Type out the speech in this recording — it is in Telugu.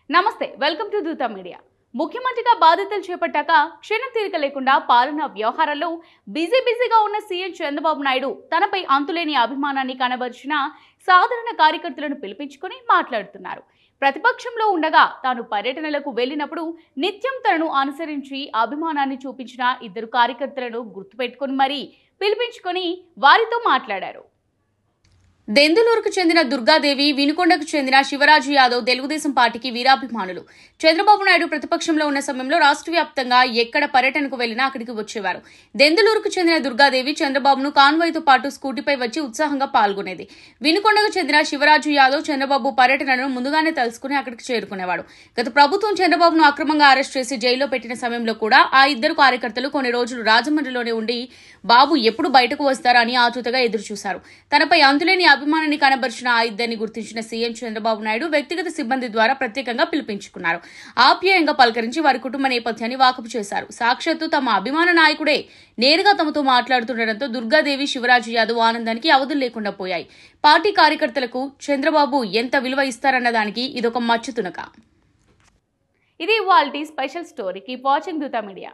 నమస్తే, వెల్కమ్ టు దూత మీడియా. ముఖ్యమంత్రిగా బాధ్యతలు చేపట్టాక క్షణం తీరిక లేకుండా పాలనా వ్యవహారాల్లో బిజీగా ఉన్న సీఎం చంద్రబాబు నాయుడు తనపై అంతులేని అభిమానాన్ని కనబరిచిన సాధారణ కార్యకర్తలను పిలిపించుకొని మాట్లాడుతున్నారు. ప్రతిపక్షంలో ఉండగా తాను పర్యటనలకు వెళ్లినప్పుడు నిత్యం తనను అనుసరించి అభిమానాన్ని చూపించిన ఇద్దరు కార్యకర్తలను గుర్తుపెట్టుకొని మరీ పిలిపించుకొని వారితో మాట్లాడారు. దెందులూరుకు చెందిన దుర్గాదేవి, వినుకొండకు చెందిన శివరాజు యాదవ్ తెలుగుదేశం పార్టీకి వీరాభిమానులు. చంద్రబాబు నాయుడు ప్రతిపక్షంలో ఉన్న సమయంలో రాష్ట్ర వ్యాప్తంగా ఎక్కడ పర్యటనకు వెళ్లినా అక్కడికి వచ్చేవారు. దెందులూరుకు చెందిన దుర్గాదేవి చంద్రబాబును కాన్వాయ్తో పాటు స్కూటీపై వచ్చి ఉత్సాహంగా పాల్గొనేది. వినుకొండకు చెందిన శివరాజు యాదవ్ చంద్రబాబు పర్యటనను ముందుగానే తెలుసుకుని అక్కడికి చేరుకునేవాడు. గత ప్రభుత్వం చంద్రబాబును అక్రమంగా అరెస్ట్ చేసి జైల్లో పెట్టిన సమయంలో కూడా ఆ ఇద్దరు కార్యకర్తలు కొన్ని రోజులు రాజమండ్రిలోనే ఉండి బాబు ఎప్పుడు బయటకు వస్తారా అని ఆతృతగా ఎదురుచూశారు. తనపై అంతులేని అభిమానాన్ని కనబరిచిన ఆ ఇద్దరిని గుర్తించిన సీఎం చంద్రబాబు నాయుడు వ్యక్తిగత సిబ్బంది ద్వారా ప్రత్యేకంగా పిలిపించుకున్నారు. ఆప్యాయంగా పలకరించి వారి కుటుంబ నేపథ్యాన్ని వాకపు చేశారు. సాక్షాత్తు తమ అభిమాన నాయకుడే నేరుగా తమతో మాట్లాడుతుండటంతో దుర్గాదేవి, శివరాజు యాదవ్ ఆనందానికి అవధులు లేకుండా పోయాయి. పార్టీ కార్యకర్తలకు చంద్రబాబు ఎంత విలువ ఇస్తారన్న దానికి ఇదొక మచ్చుతునక. ఇది ఇవాల్టి స్పెషల్ స్టోరీ. కీప్ వాచింగ్ దూత మీడియా.